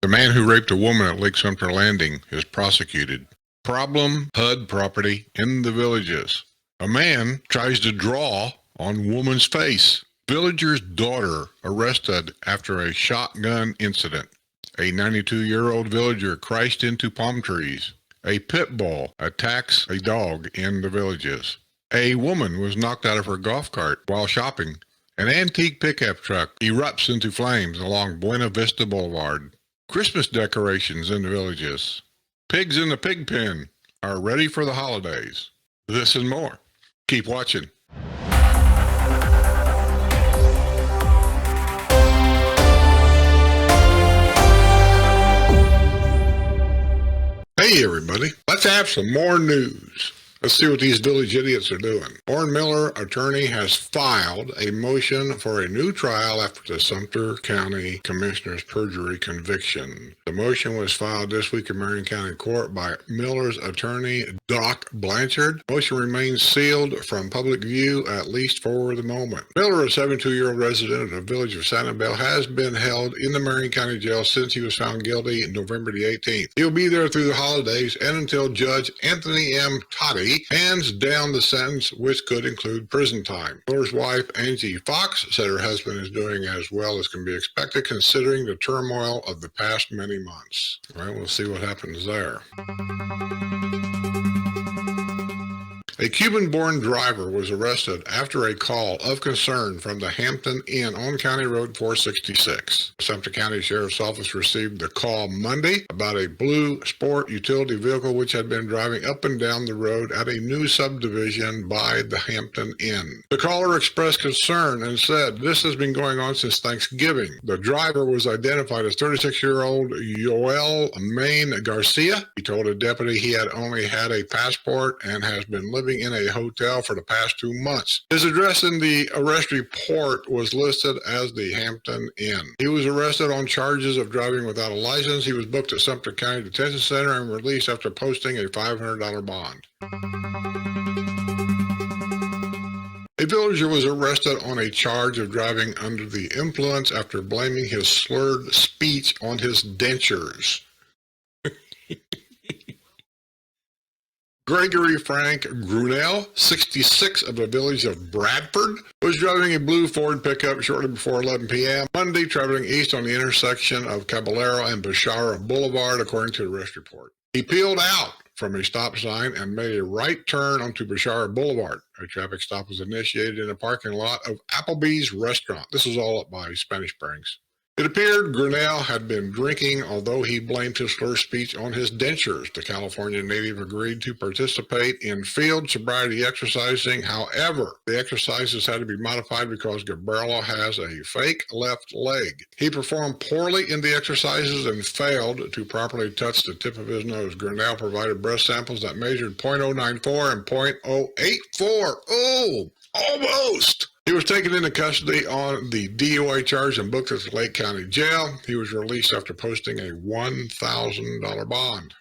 The man who raped a woman at Lake Sumter Landing is prosecuted. Problem HUD property in the villages. A man tries to draw on woman's face. Villager's daughter arrested after a shotgun incident. A 92-year-old villager crashed into palm trees. A pit bull attacks a dog in the villages. A woman was knocked out of her golf cart while shopping. An antique pickup truck erupts into flames along Buena Vista Boulevard. Christmas decorations in the villages. Pigs in the pig pen are ready for the holidays. This and more. Keep watching. Hey everybody, let's have some more news. Let's see what these village idiots are doing. Orrin Miller attorney has filed a motion for a new trial after the Sumter County Commissioner's perjury conviction. The motion was filed this week in Marion County Court by Miller's attorney, Doc Blanchard. The motion remains sealed from public view at least for the moment. Miller, a 72-year-old resident of the village of Sanibel, has been held in the Marion County Jail since he was found guilty November the 18th. He'll be there through the holidays and until Judge Anthony M. Toddy hands down the sentence, which could include prison time. Miller's wife, Angie Fox, said her husband is doing as well as can be expected considering the turmoil of the past many months. All right, we'll see what happens there. A Cuban-born driver was arrested after a call of concern from the Hampton Inn on County Road 466. The Sumter County Sheriff's Office received the call Monday about a blue sport utility vehicle which had been driving up and down the road at a new subdivision by the Hampton Inn. The caller expressed concern and said, "This has been going on since Thanksgiving." The driver was identified as 36-year-old Yoel Main Garcia. He told a deputy he had only had a passport and has been living in a hotel for the past 2 months. His address in the arrest report was listed as the Hampton Inn. He was arrested on charges of driving without a license. He was booked at Sumter County Detention Center and released after posting a $500 bond. A villager was arrested on a charge of driving under the influence after blaming his slurred speech on his dentures. Gregory Frank Grunell, 66, of the village of Bradford, was driving a blue Ford pickup shortly before 11 p.m. Monday, traveling east on the intersection of Caballero and Bashara Boulevard, according to the arrest report. He peeled out from a stop sign and made a right turn onto Bashara Boulevard. A traffic stop was initiated in a parking lot of Applebee's restaurant. This is all up by Spanish Springs. It appeared Grinnell had been drinking, although he blamed his slurred speech on his dentures. The California native agreed to participate in field sobriety exercising. However, the exercises had to be modified because Gabriela has a fake left leg. He performed poorly in the exercises and failed to properly touch the tip of his nose. Grinnell provided breath samples that measured .094 and .084. Oh, almost! He was taken into custody on the DUI charge and booked at the Lake County Jail. He was released after posting a $1,000 bond.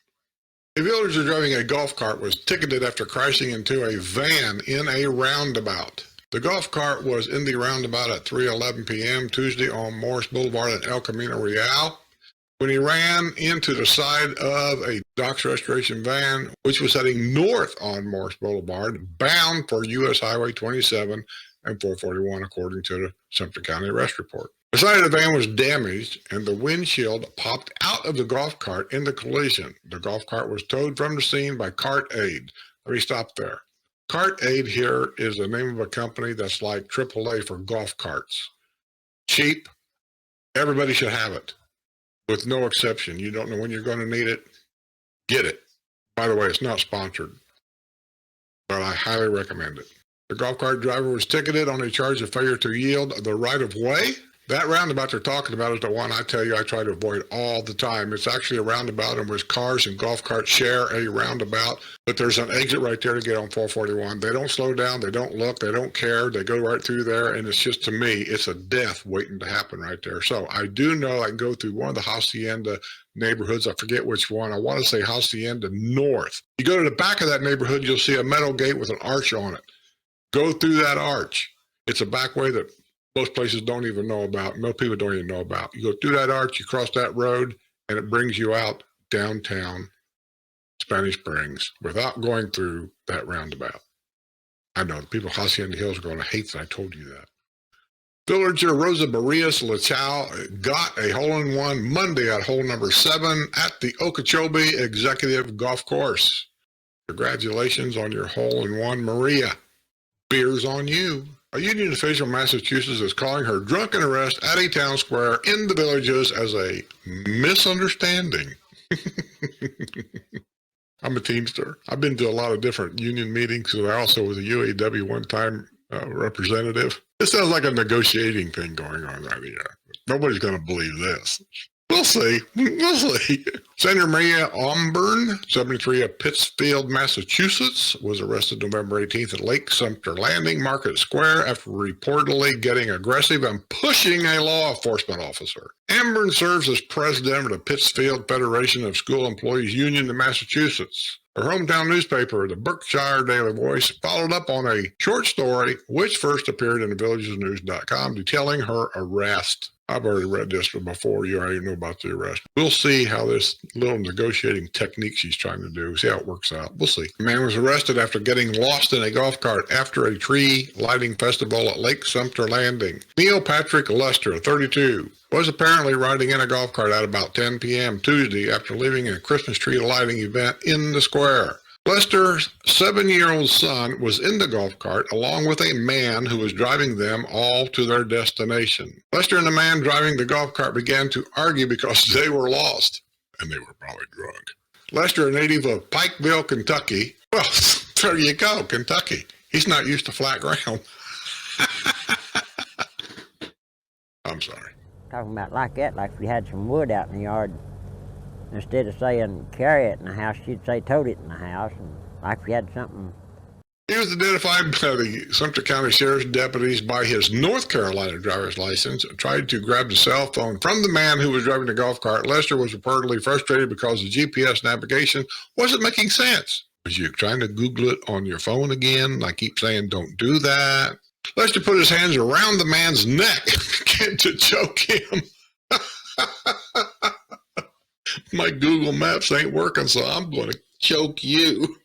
A villager driving a golf cart was ticketed after crashing into a van in a roundabout. The golf cart was in the roundabout at 3:11 p.m. Tuesday on Morris Boulevard in El Camino Real when he ran into the side of a docks restoration van, which was heading north on Morris Boulevard, bound for U.S. Highway 27 and 441, according to the Sumter County arrest report. The side of the van was damaged, and the windshield popped out of the golf cart in the collision. The golf cart was towed from the scene by Cart Aid. Let me stop there. Cart Aid here is the name of a company that's like AAA for golf carts. Cheap. Everybody should have it, with no exception. You don't know when you're going to need it. Get it. By the way, it's not sponsored, but I highly recommend it. The golf cart driver was ticketed on a charge of failure to yield the right-of-way. That roundabout they're talking about is the one I tell you I try to avoid all the time. It's actually a roundabout in which cars and golf carts share a roundabout, but there's an exit right there to get on 441. They don't slow down. They don't look. They don't care. They go right through there, and it's just, to me, it's a death waiting to happen right there. So I do know I can go through one of the Hacienda neighborhoods. I forget which one. I want to say Hacienda North. You go to the back of that neighborhood, you'll see a metal gate with an arch on it. Go through that arch. It's a back way that most places don't even know about. Most people don't even know about. You go through that arch, you cross that road, and it brings you out downtown Spanish Springs without going through that roundabout. I know the people of Hacienda Hills are going to hate that I told you that. Villager Rosa Barrios Lachau got a hole-in-one Monday at hole number 7 at the Okeechobee Executive Golf Course. Congratulations on your hole-in-one, Maria. Beer's on you. A union official in Massachusetts is calling her drunken arrest at a town square in the Villages as a misunderstanding. I'm a Teamster. I've been to a lot of different union meetings, and I also was a UAW one-time representative. This sounds like a negotiating thing going on right here. Nobody's going to believe this. We'll see. We'll see. Senator Maria Omburn, 73 of Pittsfield, Massachusetts, was arrested November 18th at Lake Sumter Landing Market Square after reportedly getting aggressive and pushing a law enforcement officer. Omburn serves as president of the Pittsfield Federation of School Employees Union in Massachusetts. Her hometown newspaper, the Berkshire Daily Voice, followed up on a short story which first appeared in thevillagesnews.com detailing her arrest. I've already read this before. You already know about the arrest. We'll see how this little negotiating technique she's trying to do, see how it works out. We'll see. The man was arrested after getting lost in a golf cart after a tree lighting festival at Lake Sumter Landing. Neil Patrick Lester, 32, was apparently riding in a golf cart at about 10 p.m. Tuesday after leaving a Christmas tree lighting event in the square. Lester's 7-year-old son was in the golf cart along with a man who was driving them all to their destination. Lester and the man driving the golf cart began to argue because they were lost, and they were probably drunk. Lester, a native of Pikeville, Kentucky. Well, there you go, Kentucky. He's not used to flat ground. I'm sorry. Talking about like that, like if we had some wood out in the yard, instead of saying carry it in the house, she'd say tote it in the house. And like if we had something. He was identified by the Sumter County Sheriff's deputies by his North Carolina driver's license, tried to grab the cell phone from the man who was driving the golf cart. Lester was reportedly frustrated because the GPS navigation wasn't making sense. Was you trying to Google it on your phone again? I keep saying don't do that. Lester put his hands around the man's neck and began to choke him. My Google Maps ain't working, so I'm going to choke you.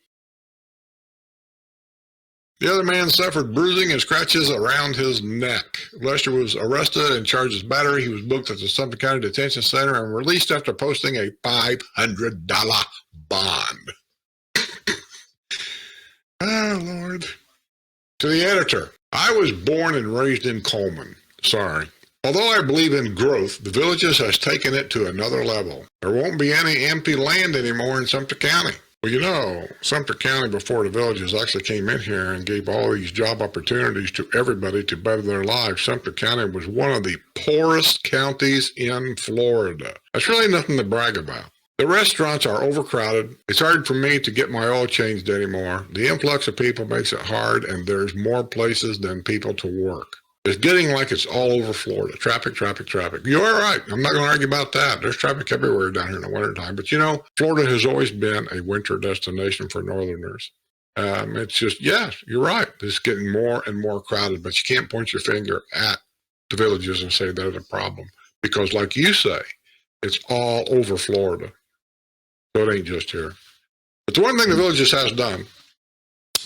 The other man suffered bruising and scratches around his neck. Lester was arrested and charged with battery. He was booked at the Sumter County Detention Center and released after posting a $500 bond. Oh, Lord. To the editor, I was born and raised in Coleman. Sorry. Although I believe in growth, the Villages has taken it to another level. There won't be any empty land anymore in Sumter County. Well, you know, Sumter County before the Villages actually came in here and gave all these job opportunities to everybody to better their lives. Sumter County was one of the poorest counties in Florida. That's really nothing to brag about. The restaurants are overcrowded. It's hard for me to get my oil changed anymore. The influx of people makes it hard, and there's more places than people to work. It's getting like it's all over Florida. Traffic, traffic, traffic. You're right. I'm not going to argue about that. There's traffic everywhere down here in the wintertime. But, you know, Florida has always been a winter destination for Northerners. It's just, yes, you're right. It's getting more and more crowded. But you can't point your finger at the Villages and say they're the problem. Because like you say, it's all over Florida. So it ain't just here. But the one thing the Villages has done,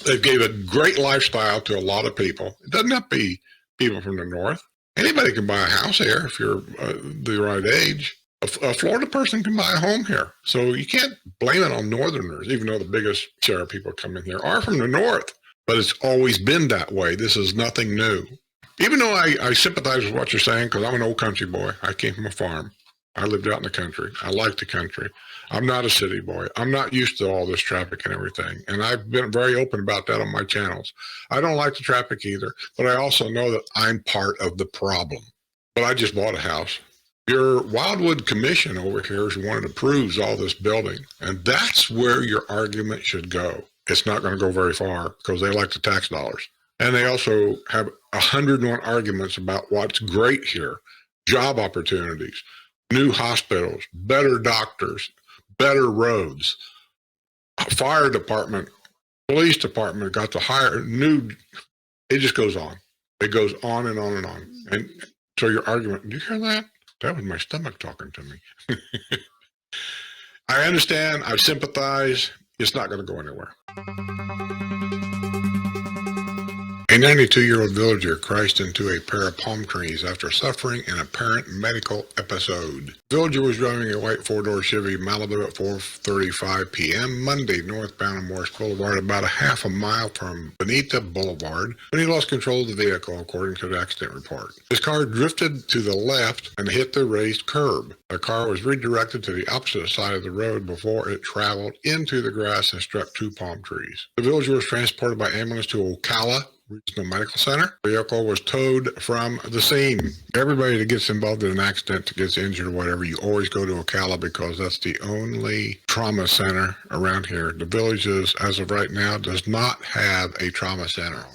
they've gave a great lifestyle to a lot of people. It doesn't have to be people from the north. Anybody can buy a house here if you're the right age. A Florida person can buy a home here. So you can't blame it on Northerners, even though the biggest share of people coming here are from the north. But it's always been that way. This is nothing new. Even though I sympathize with what you're saying, because I'm an old country boy. I came from a farm. I lived out in the country. I like the country. I'm not a city boy. I'm not used to all this traffic and everything. And I've been very open about that on my channels. I don't like the traffic either, but I also know that I'm part of the problem. But I just bought a house. Your Wildwood Commission over here is one that approves all this building. And that's where your argument should go. It's not going to go very far because they like the tax dollars. And they also have 101 arguments about what's great here. Job opportunities, new hospitals, better doctors, better roads, fire department, police department got to hire new, it just goes on. It goes on and on and on. And so your argument, do you hear that? That was my stomach talking to me. I understand. I sympathize. It's not going to go anywhere. A 92-year-old villager crashed into a pair of palm trees after suffering an apparent medical episode. The villager was driving a white four-door Chevy Malibu at 4:35 p.m. Monday northbound on Morris Boulevard, about a half a mile from Bonita Boulevard, when he lost control of the vehicle, according to the accident report. His car drifted to the left and hit the raised curb. The car was redirected to the opposite side of the road before it traveled into the grass and struck two palm trees. The villager was transported by ambulance to Ocala Regional Medical Center. The vehicle was towed from the scene. Everybody that gets involved in an accident, gets injured or whatever, you always go to Ocala because that's the only trauma center around here. The Villages, as of right now, does not have a trauma center.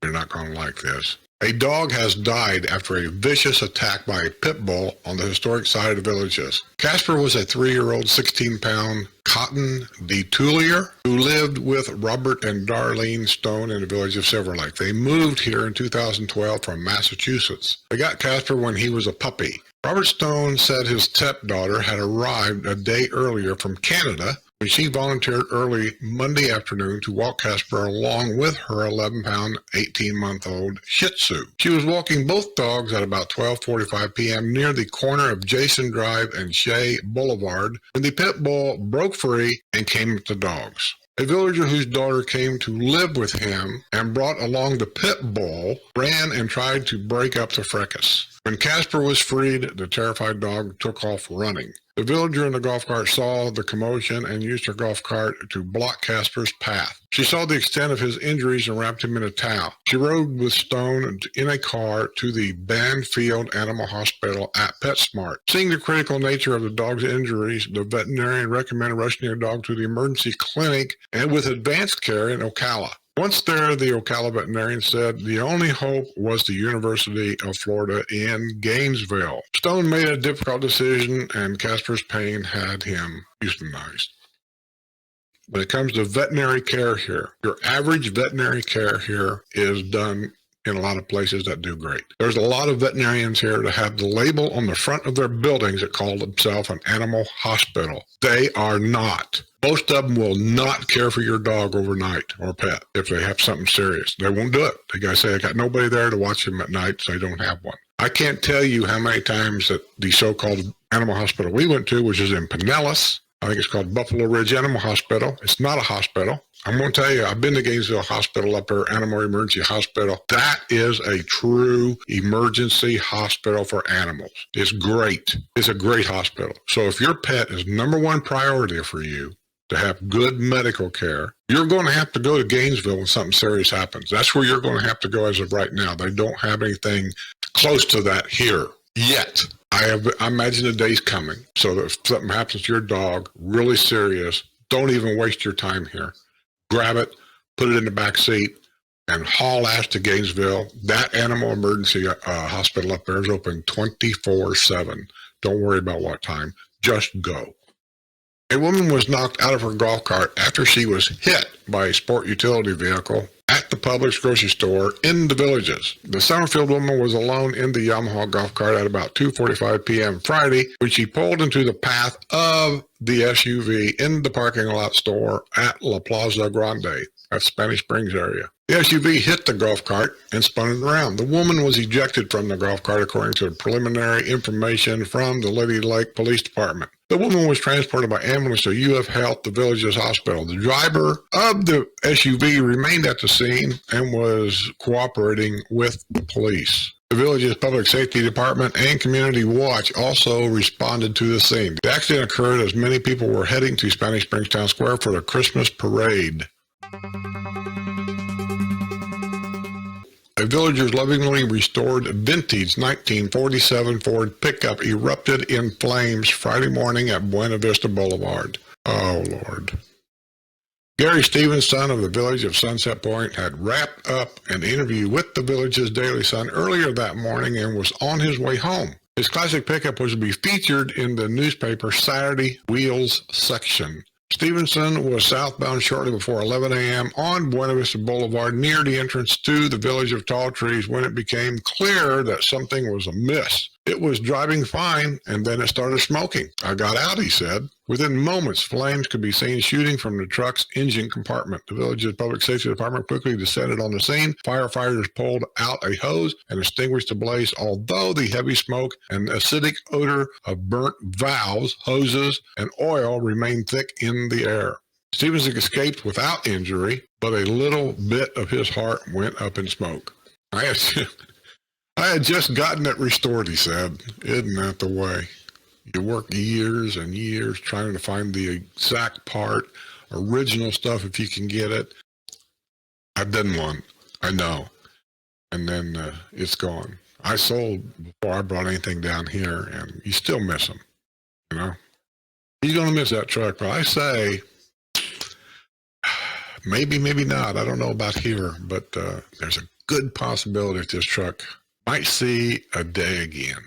You're not going to like this. A dog has died after a vicious attack by a pit bull on the historic side of the Villages. Casper was a 3-year-old, 16-pound Cotton Detulier who lived with Robert and Darlene Stone in the village of Silver Lake. They moved here in 2012 from Massachusetts. They got Casper when he was a puppy. Robert Stone said his stepdaughter had arrived a day earlier from Canada when she volunteered early Monday afternoon to walk Casper along with her 11-pound, 18-month-old Shih Tzu. She was walking both dogs at about 12:45 p.m. near the corner of Jason Drive and Shea Boulevard when the pit bull broke free and came at the dogs. A villager whose daughter came to live with him and brought along the pit bull ran and tried to break up the fracas. When Casper was freed, the terrified dog took off running. The villager in the golf cart saw the commotion and used her golf cart to block Casper's path. She saw the extent of his injuries and wrapped him in a towel. She rode with Stone in a car to the Banfield Animal Hospital at PetSmart. Seeing the critical nature of the dog's injuries, the veterinarian recommended rushing the dog to the emergency clinic and with advanced care in Ocala. Once there, the Ocala veterinarian said the only hope was the University of Florida in Gainesville. Stone made a difficult decision, and Casper's pain had him euthanized. When it comes to veterinary care here, your average veterinary care here is done in a lot of places that do great. There's a lot of veterinarians here that have the label on the front of their buildings that call themselves an animal hospital. They are not. Most of them will not care for your dog overnight or pet if they have something serious. They won't do it. They got to say, I got nobody there to watch them at night, so they don't have one. I can't tell you how many times that the so-called animal hospital we went to, which is in Pinellas, I think it's called Buffalo Ridge Animal Hospital. It's not a hospital. I'm going to tell you, I've been to Gainesville Hospital up there, Animal Emergency Hospital. That is a true emergency hospital for animals. It's great. It's a great hospital. So if your pet is number one priority for you to have good medical care, you're going to have to go to Gainesville when something serious happens. That's where you're going to have to go as of right now. They don't have anything close to that here yet. I imagine the day's coming. So that if something happens to your dog, really serious, don't even waste your time here. Grab it, put it in the back seat, and haul ass to Gainesville. That animal emergency hospital up there is open 24/7. Don't worry about what time. Just go. A woman was knocked out of her golf cart after she was hit by a sport utility vehicle at the Publix grocery store in the Villages. The Summerfield woman was alone in the Yamaha golf cart at about 2:45 p.m. Friday when she pulled into the path of the SUV in the parking lot store at La Plaza Grande, at Spanish Springs area. The SUV hit the golf cart and spun it around. The woman was ejected from the golf cart according to preliminary information from the Lady Lake Police Department. The woman was transported by ambulance to UF Health, the Villages Hospital. The driver of the SUV remained at the scene and was cooperating with the police. The Villages Public Safety Department and Community Watch also responded to the scene. The accident occurred as many people were heading to Spanish Springs Town Square for the Christmas parade. A villager's lovingly restored vintage 1947 Ford pickup erupted in flames Friday morning at Buena Vista Boulevard. Oh, Lord. Gary Stevenson of the village of Sunset Point had wrapped up an interview with the Village's Daily Sun earlier that morning and was on his way home. His classic pickup was to be featured in the newspaper Saturday Wheels section. Stevenson was southbound shortly before 11 a.m. on Buena Vista Boulevard near the entrance to the Village of Tall Trees when it became clear that something was amiss. It was driving fine, and then it started smoking. I got out, he said. Within moments, flames could be seen shooting from the truck's engine compartment. The village's public safety department quickly descended on the scene. Firefighters pulled out a hose and extinguished the blaze, although the heavy smoke and acidic odor of burnt valves, hoses, and oil remained thick in the air. Stevens escaped without injury, but a little bit of his heart went up in smoke. I had just gotten it restored, he said. Isn't that the way? You work years and years trying to find the exact part, original stuff if you can get it. I've done one, I know. And then it's gone. I sold before I brought anything down here, and you still miss them, you know? You're going to miss that truck, but I say, maybe, maybe not. I don't know about here, but there's a good possibility that this truck might see a day again.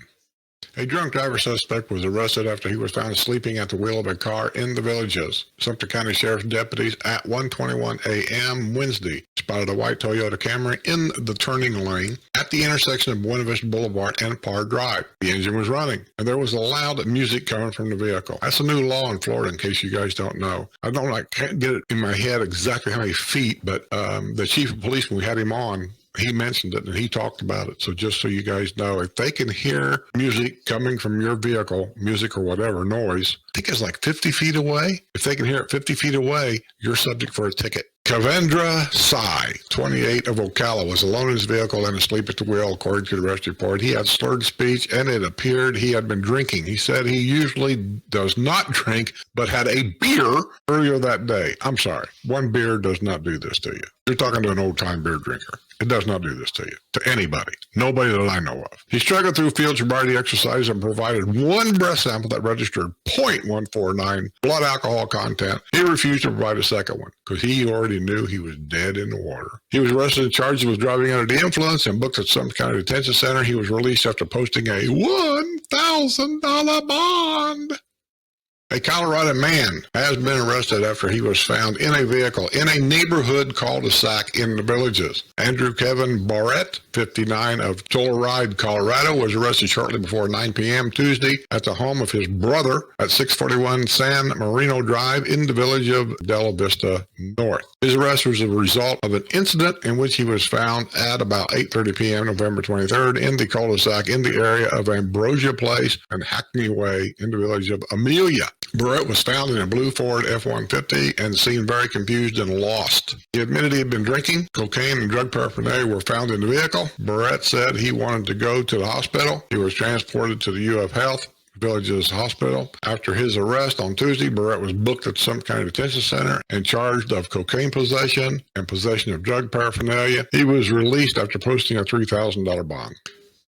A drunk driver suspect was arrested after he was found sleeping at the wheel of a car in the Villages. Sumter County Sheriff's deputies at 1:21 a.m. Wednesday spotted a white Toyota Camry in the turning lane at the intersection of Buena Vista Boulevard and Parr Drive. The engine was running, and there was loud music coming from the vehicle. That's a new law in Florida, in case you guys don't know. I can't get it in my head exactly how many feet, but the chief of police, when we had him on, he mentioned it and he talked about it. So just so you guys know, if they can hear music coming from your vehicle, music or whatever noise, I think it's like 50 feet away. If they can hear it 50 feet away, you're subject for a ticket. Kavendra Sai, 28 of Ocala, was alone in his vehicle and asleep at the wheel, according to the arrest report. He had slurred speech, and it appeared he had been drinking. He said he usually does not drink, but had a beer earlier that day. I'm sorry, one beer does not do this to you. You're talking to an old-time beer drinker. It does not do this to you, to anybody, nobody that I know of. He struggled through field sobriety exercise and provided one breath sample that registered .149 blood alcohol content. He refused to provide a second one because he already knew he was dead in the water. He was arrested and charged with driving under the influence and booked at some kind of detention center. He was released after posting a $1,000 bond. A Colorado man has been arrested after he was found in a vehicle in a neighborhood cul-de-sac in the Villages. Andrew Kevin Barrett, 59 of Telluride, Colorado, was arrested shortly before 9 p.m. Tuesday at the home of his brother at 641 San Marino Drive in the village of Della Vista North. His arrest was a result of an incident in which he was found at about 8:30 p.m. November 23rd in the cul-de-sac in the area of Ambrosia Place and Hackney Way in the village of Amelia. Barrett was found in a blue Ford F-150 and seemed very confused and lost. He admitted he had been drinking. Cocaine and drug paraphernalia were found in the vehicle. Barrett said he wanted to go to the hospital. He was transported to the UF Health Villages Hospital. After his arrest on Tuesday, Barrett was booked at some kind of detention center and charged of cocaine possession and possession of drug paraphernalia. He was released after posting a $3,000 bond.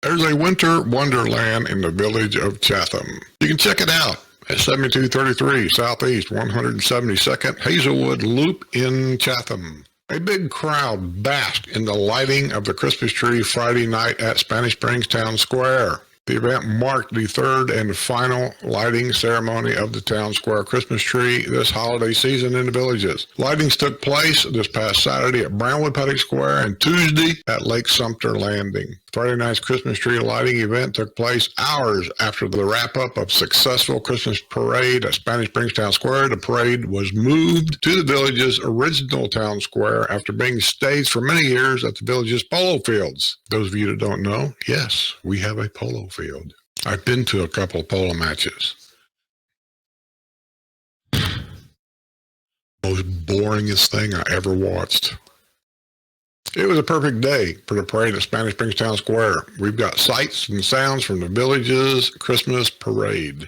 There's a winter wonderland in the village of Chatham. You can check it out at 7233 Southeast 172nd Hazelwood Loop in Chatham. A big crowd basked in the lighting of the Christmas tree Friday night at Spanish Springs Town Square. The event marked the third and final lighting ceremony of the Town Square Christmas tree this holiday season in the Villages. Lightings took place this past Saturday at Brownwood Paddock Square and Tuesday at Lake Sumter Landing. Friday night's Christmas tree lighting event took place hours after the wrap-up of successful Christmas parade at Spanish Springs Town Square. The parade was moved to the Village's original Town Square after being staged for many years at the Village's polo fields. Those of you that don't know, yes, we have a polo field. I've been to a couple of polo matches. Most boringest thing I ever watched. It was a perfect day for the parade at Spanish Springs Town Square. We've got sights and sounds from the Village's Christmas parade.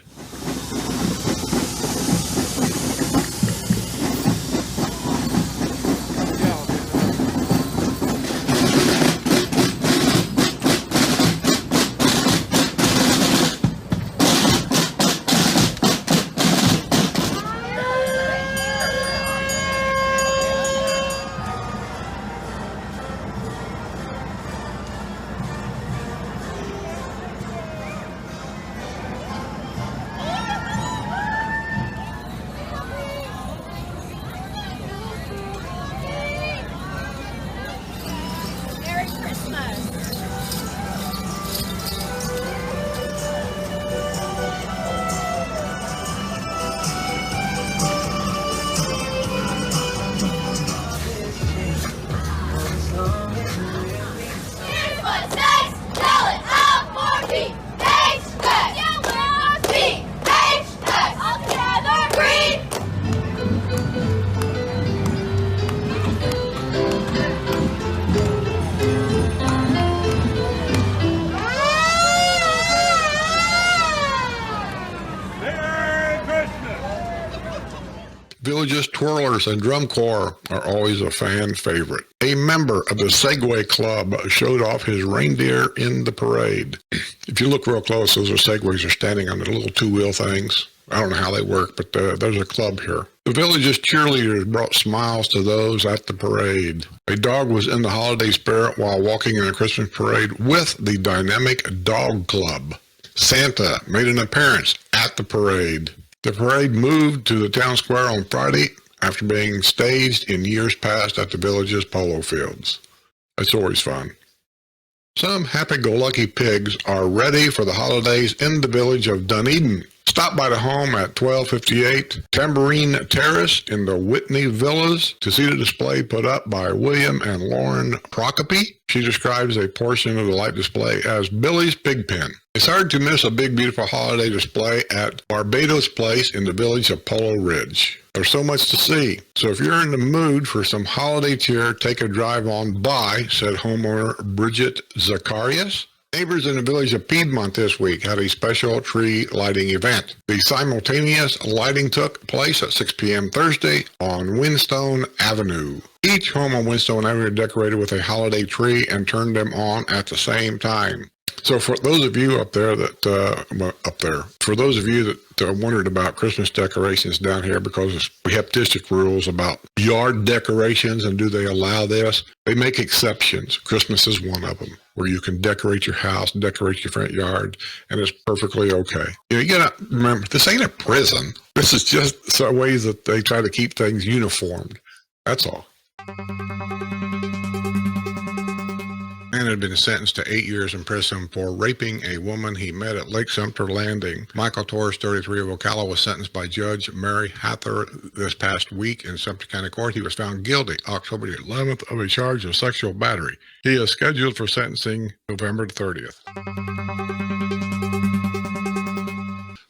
Village's twirlers and drum corps are always a fan favorite. A member of the Segway Club showed off his reindeer in the parade. If you look real close, those are Segways are standing on the little two-wheel things. I don't know how they work, but there's a club here. The Village's cheerleaders brought smiles to those at the parade. A dog was in the holiday spirit while walking in a Christmas parade with the dynamic Dog Club. Santa made an appearance at the parade. The parade moved to the town square on Friday after being staged in years past at the Village's polo fields. It's always fun. Some happy-go-lucky pigs are ready for the holidays in the village of Dunedin. Stop by the home at 1258 Tambourine Terrace in the Whitney Villas to see the display put up by William and Lauren Procope. She describes a portion of the light display as Billy's Pig Pen. It's hard to miss a big, beautiful holiday display at Barbados Place in the village of Polo Ridge. There's so much to see. So if you're in the mood for some holiday cheer, take a drive on by, said homeowner Bridget Zacharias. Neighbors in the village of Piedmont this week had a special tree lighting event. The simultaneous lighting took place at 6 p.m. Thursday on Windstone Avenue. Each home on Windstone Avenue decorated with a holiday tree and turned them on at the same time. So for those of you up there for those of you that wondered about Christmas decorations down here, because we have district rules about yard decorations and do they allow this, they make exceptions. Christmas is one of them, where you can decorate your house, decorate your front yard, and it's perfectly okay. You gotta remember, this ain't a prison. This is just some ways that they try to keep things uniformed. That's all. Man had been sentenced to 8 years in prison for raping a woman he met at Lake Sumter Landing. Michael Torres, 33, of Ocala, was sentenced by Judge Mary Hather this past week in Sumter County Court. He was found guilty October 11th of a charge of sexual battery. He is scheduled for sentencing November 30th.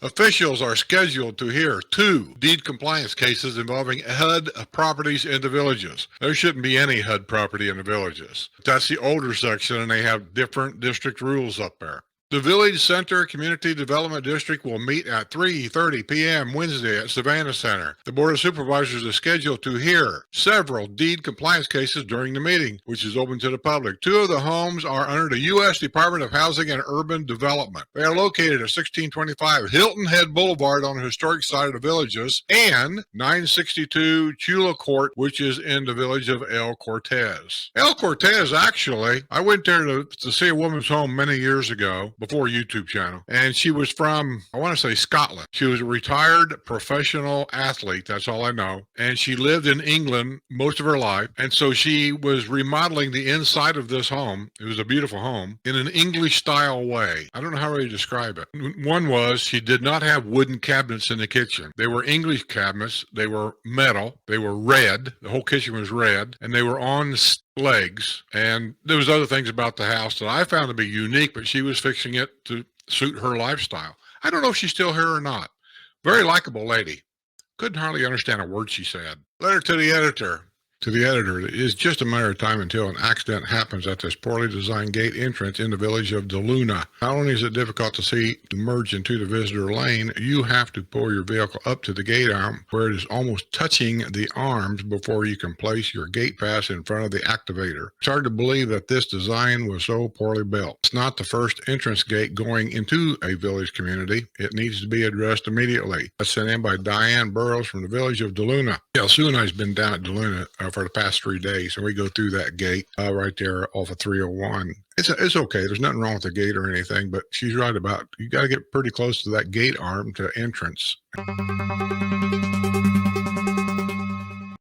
Officials are scheduled to hear 2 deed compliance cases involving HUD properties in the villages. There shouldn't be any HUD property in the villages. That's the older section, and they have different district rules up there. The Village Center Community Development District will meet at 3:30 p.m. Wednesday at Savannah Center. The Board of Supervisors is scheduled to hear several deed compliance cases during the meeting, which is open to the public. 2 of the homes are under the U.S. Department of Housing and Urban Development. They are located at 1625 Hilton Head Boulevard on the historic side of the villages and 962 Chula Court, which is in the village of El Cortez. El Cortez, actually, I went there to see a woman's home many years ago, before YouTube channel. And she was from, I want to say, Scotland. She was a retired professional athlete. That's all I know. And she lived in England most of her life. And so she was remodeling the inside of this home. It was a beautiful home in an English style way. I don't know how to describe it. One was she did not have wooden cabinets in the kitchen. They were English cabinets. They were metal. They were red. The whole kitchen was red. And they were on legs, and there was other things about the house that I found to be unique, but she was fixing it to suit her lifestyle. I don't know if she's still here or not. Very likable lady. Couldn't hardly understand a word she said. Letter to the editor. It is just a matter of time until an accident happens at this poorly designed gate entrance in the village of DeLuna. Not only is it difficult to see to merge into the visitor lane, you have to pull your vehicle up to the gate arm where it is almost touching the arms before you can place your gate pass in front of the activator. It's hard to believe that this design was so poorly built. It's not the first entrance gate going into a village community. It needs to be addressed immediately. That's sent in by Diane Burrows from the village of DeLuna. Yeah, Sue and I has been down at DeLuna for the past 3 days, and we go through that gate right there off of 301. It's okay. There's nothing wrong with the gate or anything, but she's right about you got to get pretty close to that gate arm to entrance.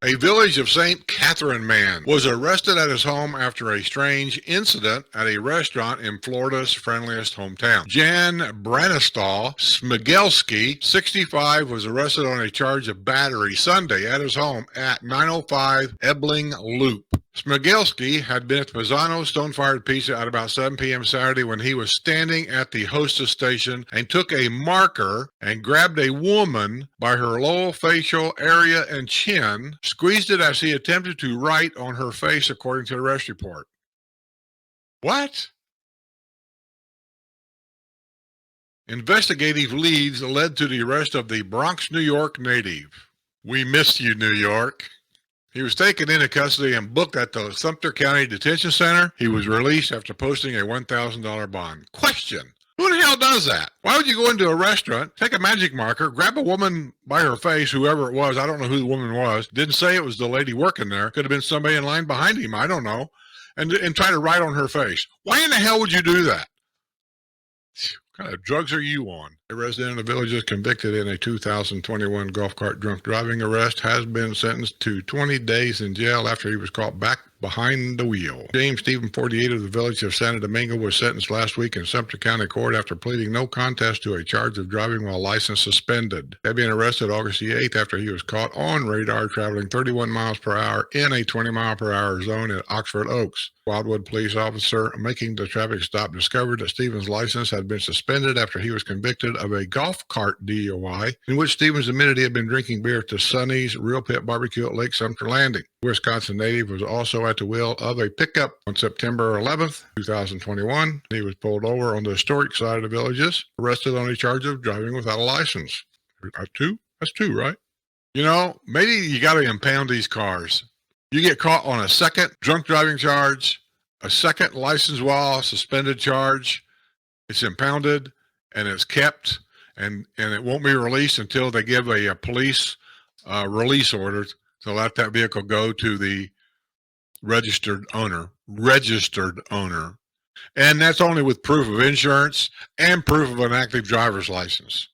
A Village of St. Catherine man was arrested at his home after a strange incident at a restaurant in Florida's friendliest hometown. Jan Branistall Smigelski, 65, was arrested on a charge of battery Sunday at his home at 905 Ebling Loop. Smigelski had been at Pisano's Stone-Fired Pizza at about 7 p.m. Saturday when he was standing at the hostess station and took a marker and grabbed a woman by her lower facial area and chin, squeezed it as he attempted to write on her face, according to the arrest report. What? Investigative leads led to the arrest of the Bronx, New York native. We miss you, New York. He was taken into custody and booked at the Sumter County Detention Center. He was released after posting a $1,000 bond. Question: who the hell does that? Why would you go into a restaurant, take a magic marker, grab a woman by her face, whoever it was, I don't know who the woman was, didn't say it was the lady working there, could have been somebody in line behind him, I don't know, and try to write on her face? Why in the hell would you do that? What kind of drugs are you on? A resident of the village is convicted in a 2021 golf cart drunk driving arrest, has been sentenced to 20 days in jail after he was caught back behind the wheel. James Stephen, 48, of the village of Santa Domingo, was sentenced last week in Sumter County Court after pleading no contest to a charge of driving while license suspended. He had been arrested August the 8th after he was caught on radar traveling 31 miles per hour in a 20-mile-per-hour zone at Oxford Oaks. Wildwood police officer making the traffic stop discovered that Stevens' license had been suspended after he was convicted of a golf cart DUI, in which Stevens admitted he had been drinking beer at the Sonny's Real Pit Barbecue at Lake Sumter Landing. Wisconsin native was also at the wheel of a pickup on September 11th, 2021. He was pulled over on the historic side of the villages, arrested on a charge of driving without a license. That's two, right? You know, maybe you got to impound these cars. You get caught on a second drunk driving charge, a second license while suspended charge. It's impounded and it's kept, and it won't be released until they give a police release order to let that vehicle go to the registered owner. And that's only with proof of insurance and proof of an active driver's license.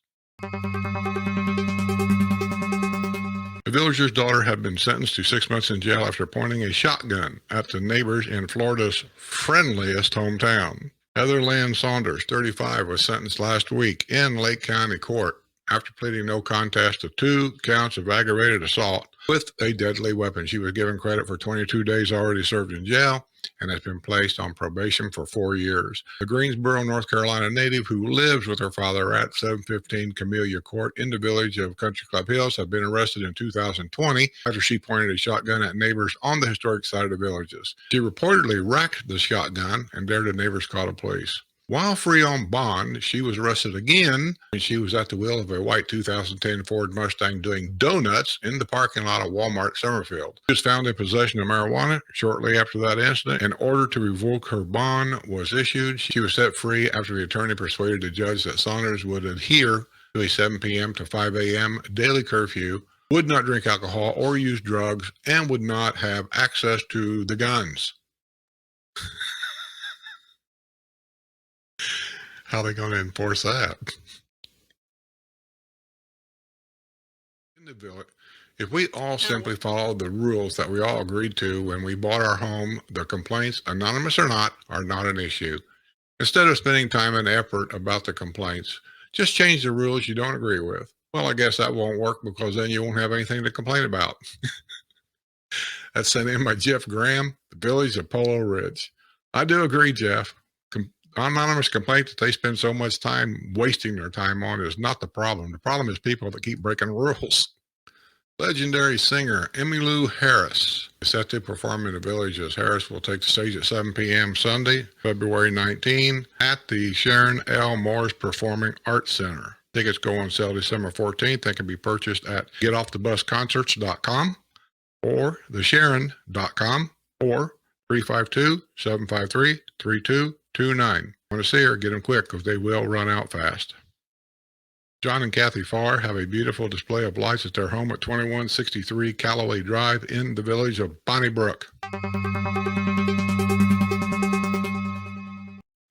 The villager's daughter had been sentenced to 6 months in jail after pointing a shotgun at the neighbors in Florida's friendliest hometown. Heather Lynn Saunders, 35, was sentenced last week in Lake County Court after pleading no contest to 2 counts of aggravated assault with a deadly weapon. She was given credit for 22 days already served in jail and has been placed on probation for 4 years. The Greensboro, North Carolina native who lives with her father at 715 Camellia Court in the village of Country Club Hills had been arrested in 2020 after she pointed a shotgun at neighbors on the historic side of the villages. She reportedly racked the shotgun and dared the neighbors call the police. While free on bond, she was arrested again when she was at the wheel of a white 2010 Ford Mustang doing donuts in the parking lot of Walmart Summerfield. She was found in possession of marijuana shortly after that incident. An order to revoke her bond was issued. She was set free after the attorney persuaded the judge that Saunders would adhere to a 7 p.m. to 5 a.m. daily curfew, would not drink alcohol or use drugs, and would not have access to the guns. How are they going to enforce that? In the village, if we all simply follow the rules that we all agreed to when we bought our home, the complaints, anonymous or not, are not an issue. Instead of spending time and effort about the complaints, just change the rules you don't agree with. Well, I guess that won't work because then you won't have anything to complain about. That's sent in by Jeff Graham, the village of Polo Ridge. I do agree, Jeff. Anonymous complaint that they spend so much time wasting their time on is not the problem. The problem is people that keep breaking rules. Legendary singer Emmylou Harris is set to perform in the villages. Harris will take the stage at 7 p.m. Sunday, February 19, at the Sharon L. Morris Performing Arts Center. Tickets go on sale December 14th. They can be purchased at getofthebusconcerts.com or thesharon.com or 352-753-3229. Want to see her? Get them quick because they will run out fast. John and Kathy Farr have a beautiful display of lights at their home at 2163 Callaway Drive in the village of Bonnybrook.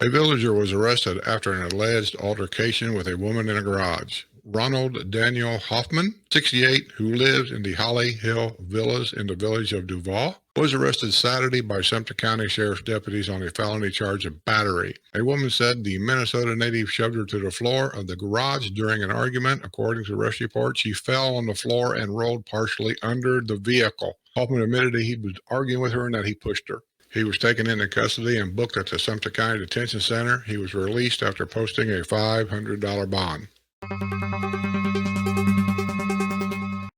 A villager was arrested after an alleged altercation with a woman in a garage. Ronald Daniel Hoffman, 68, who lives in the Holly Hill Villas in the village of Duval, was arrested Saturday by Sumter County Sheriff's deputies on a felony charge of battery. A woman said the Minnesota native shoved her to the floor of the garage during an argument. According to the arrest report, she fell on the floor and rolled partially under the vehicle. Hoffman admitted that he was arguing with her and that he pushed her. He was taken into custody and booked at the Sumter County Detention Center. He was released after posting a $500 bond.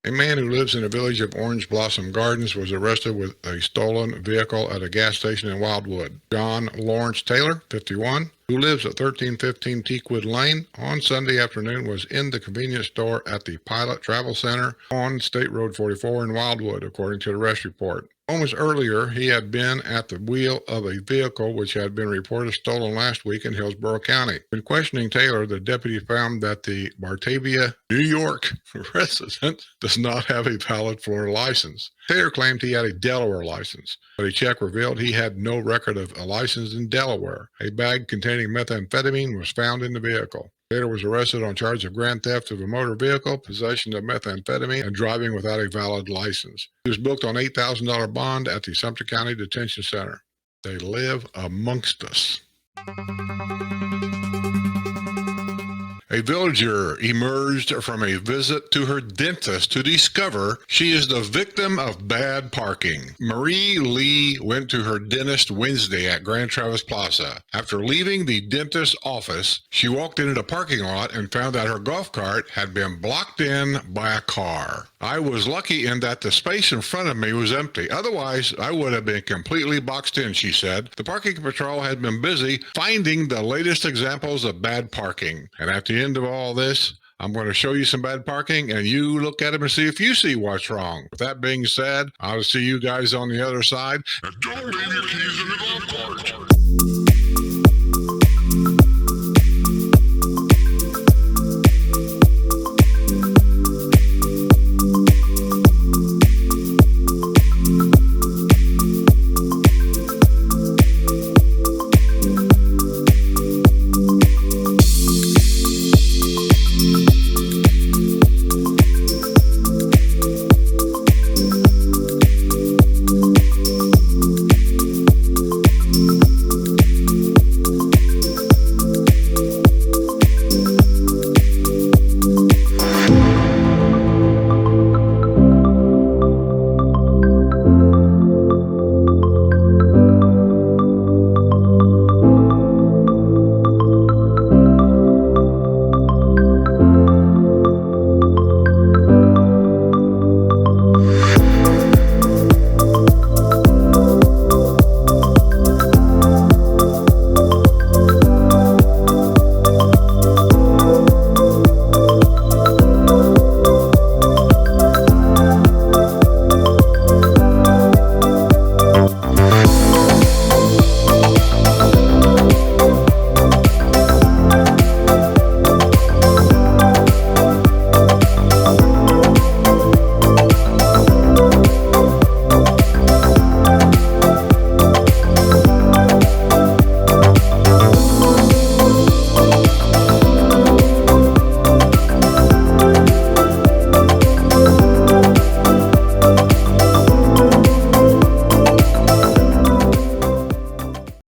A man who lives in the village of Orange Blossom Gardens, was arrested with a stolen vehicle at a gas station in Wildwood. John Lawrence Taylor, 51, who lives at 1315 Teakwood Lane, on Sunday afternoon was in the convenience store at the Pilot Travel Center on State Road 44 in Wildwood, according to the arrest report. Moments earlier, he had been at the wheel of a vehicle which had been reported stolen last week in Hillsborough County. When questioning Taylor, the deputy found that the Batavia, New York resident does not have a valid Florida license. Taylor claimed he had a Delaware license, but a check revealed he had no record of a license in Delaware. A bag containing methamphetamine was found in the vehicle. Taylor was arrested on charge of grand theft of a motor vehicle, possession of methamphetamine, and driving without a valid license. He was booked on $8,000 bond at the Sumter County Detention Center. They live amongst us. A villager emerged from a visit to her dentist to discover she is the victim of bad parking. Marie Lee went to her dentist Wednesday at Grand Traverse Plaza. After leaving the dentist's office, she walked into the parking lot and found that her golf cart had been blocked in by a car. I was lucky in that the space in front of me was empty. Otherwise, I would have been completely boxed in, she said. The parking patrol had been busy finding the latest examples of bad parking. And at the end of all this, I'm going to show you some bad parking, and you look at them and see if you see what's wrong. With that being said, I'll see you guys on the other side. And don't leave your keys in the golf cart.